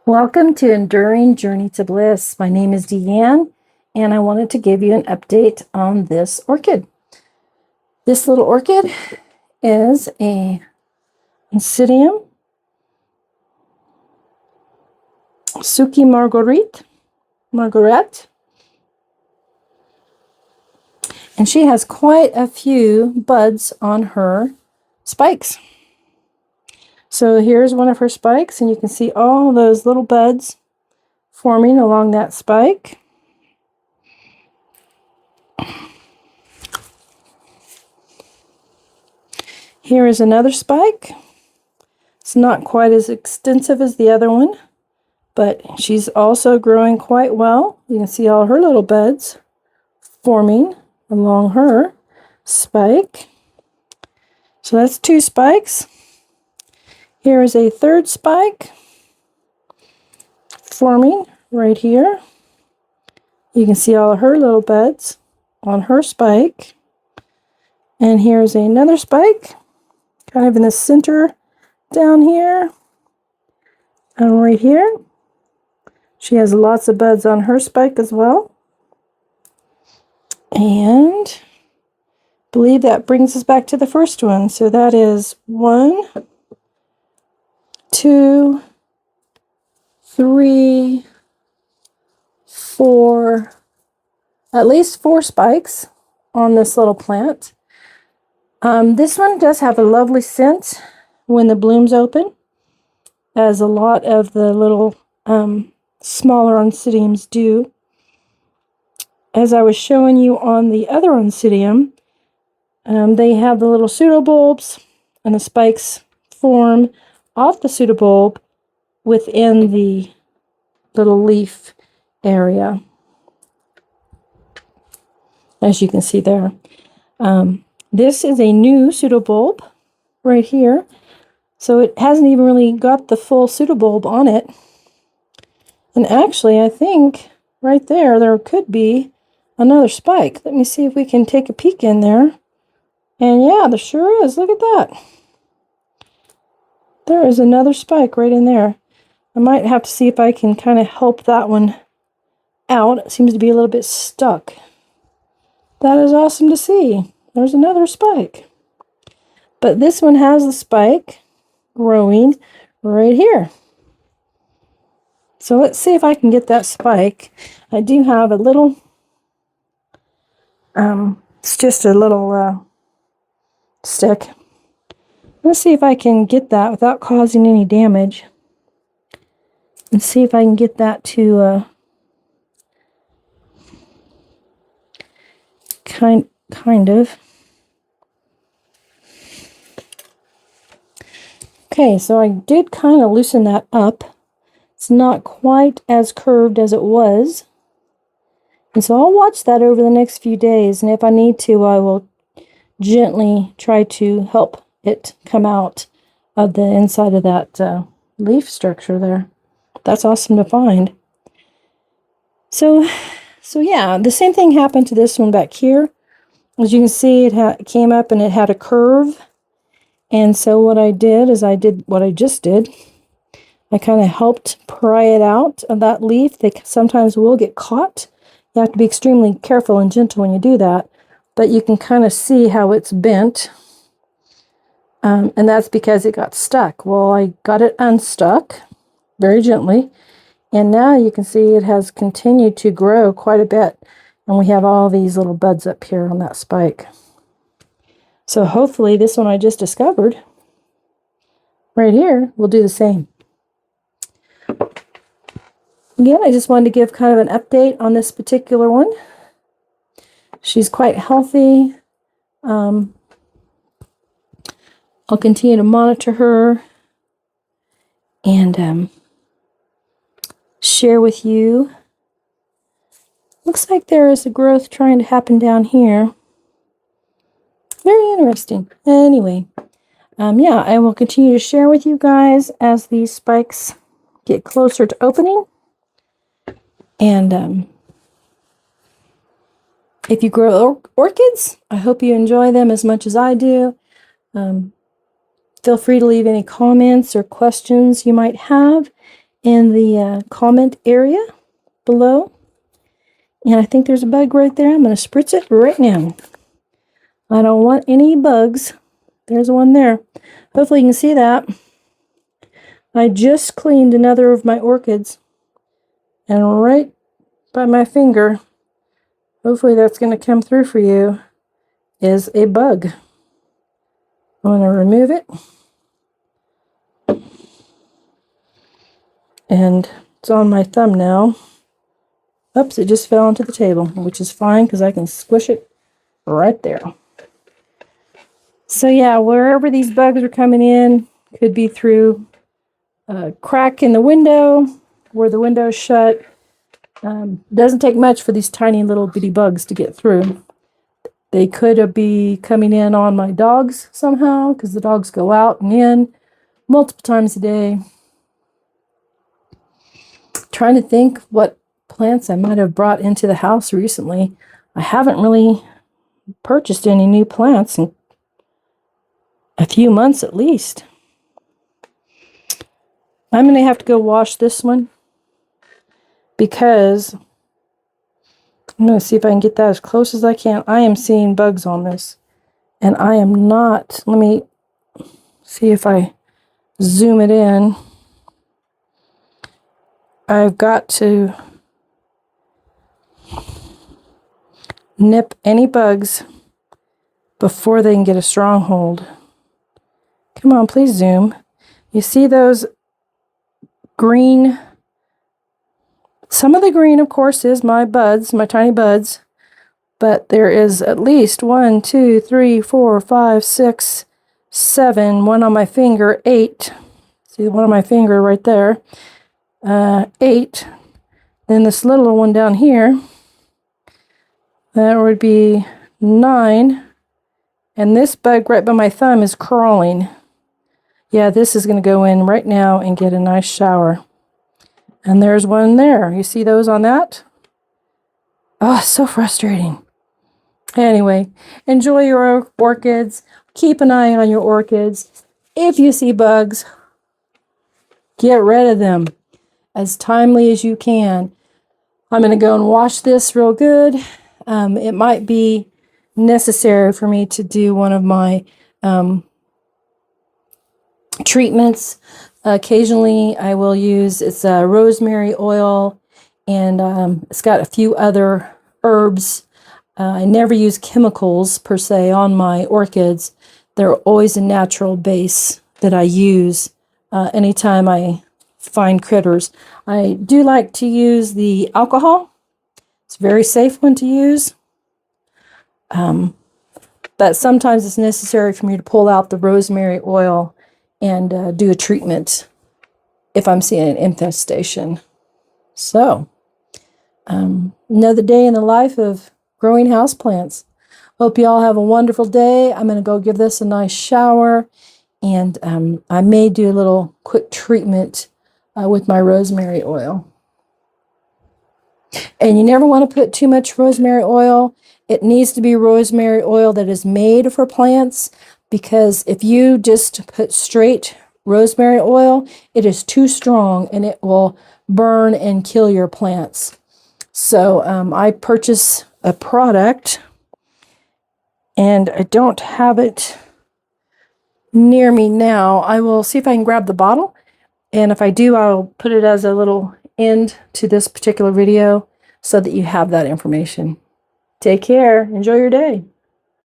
Welcome to Enduring Journey to Bliss. My name is Deanne, and I wanted to give you an update on this orchid. This little orchid is a Tsiku Marguerite, and she has quite a few buds on her spikes. So here's one of her spikes, and you can see all those little buds forming along that spike. Here is another spike. It's not quite as extensive as the other one, but she's also growing quite well. You can see all her little buds forming along her spike. So that's two spikes. Here is a third spike forming right here. You can see all of her little buds on her spike. And here's another spike, kind of in the center down here. And right here, she has lots of buds on her spike as well. And I believe that brings us back to the first one. So that is 1, 2, 3, 4, at least 4 spikes on this little plant. This one does have a lovely scent when the blooms open, as a lot of the little smaller oncidiums do. As I was showing you on the other oncidium, they have the little pseudobulbs, and the spikes form off the pseudobulb within the little leaf area, as you can see there. This is a new pseudobulb right here, so it hasn't even really got the full pseudobulb on it. And actually, I think right there could be another spike. Let me see if we can take a peek in there. And yeah, there sure is. Look at that. There is another spike right in there. I might have to see if I can kind of help that one out. It seems to be a little bit stuck. That is awesome to see. There's another spike. But this one has the spike growing right here. So let's see if I can get that spike. I do have a little, it's just a little stick. Let's see if I can get that without causing any damage. And see if I can get that to kind of. Okay, so I did kind of loosen that up. It's not quite as curved as it was. And so I'll watch that over the next few days, and if I need to, I will gently try to help it come out of the inside of that leaf structure there. That's awesome to find. So yeah, the same thing happened to this one back here. As you can see, it came up and it had a curve. And so what I did is I did what I just did. I kind of helped pry it out of that leaf. They sometimes will get caught. You have to be extremely careful and gentle when you do that. But you can kind of see how it's bent. And that's because it got stuck. Well, I got it unstuck very gently. And now you can see it has continued to grow quite a bit. And we have all these little buds up here on that spike. So hopefully this one I just discovered right here will do the same. Again, I just wanted to give kind of an update on this particular one. She's quite healthy. I'll continue to monitor her and share with you. Looks like there is a growth trying to happen down here. Very interesting. Anyway, yeah, I will continue to share with you guys as these spikes get closer to opening. And if you grow orchids, I hope you enjoy them as much as I do. Feel free to leave any comments or questions you might have. in the comment area below. And I think there's a bug right there. I'm going to spritz it right now. I don't want any bugs. There's one there. Hopefully you can see that. I just cleaned another of my orchids. And right by my finger, hopefully that's going to come through for you, is a bug. I'm going to remove it. And it's on my thumb now. Oops, it just fell onto the table, which is fine because I can squish it right there. So yeah, wherever these bugs are coming in, could be through a crack in the window, where the window's shut. Doesn't take much for these tiny little bitty bugs to get through. They could be coming in on my dogs somehow, because the dogs go out and in multiple times a day. Trying to think what plants I might have brought into the house recently. I haven't really purchased any new plants in a few months at least. I'm going to have to go wash this one because I'm going to see if I can get that as close as I can. I am seeing bugs on this, and I am not. Let me see if I zoom it in. I've got to nip any bugs before they can get a stronghold. Come on, please zoom. You see those green? Some of the green, of course, is my buds, my tiny buds. But there is at least 1, 2, 3, 4, 5, 6, 7. One on my finger, 8. See the one on my finger right there. 8. Then this little one down here. That would be 9. And this bug right by my thumb is crawling. Yeah, this is going to go in right now and get a nice shower. And there's one there. You see those on that? Oh, so frustrating. Anyway, enjoy your orchids. Keep an eye on your orchids. If you see bugs, get rid of them as timely as you can. I'm going to go and wash this real good. It might be necessary for me to do one of my treatments. Occasionally, I will use, it's rosemary oil, and it's got a few other herbs. I never use chemicals per se on my orchids. They're always a natural base that I use anytime I find critters. I do like to use the alcohol. It's a very safe one to use. But sometimes it's necessary for me to pull out the rosemary oil and do a treatment if I'm seeing an infestation. So, another day in the life of growing houseplants. Hope you all have a wonderful day. I'm going to go give this a nice shower, and I may do a little quick treatment with my rosemary oil. And you never want to put too much rosemary oil. It needs to be rosemary oil that is made for plants, because if you just put straight rosemary oil, it is too strong and it will burn and kill your plants. So I purchased a product, and I don't have it near me now. I will see if I can grab the bottle, and if I do, I'll put it as a little end to this particular video so that you have that information. Take care. Enjoy your day.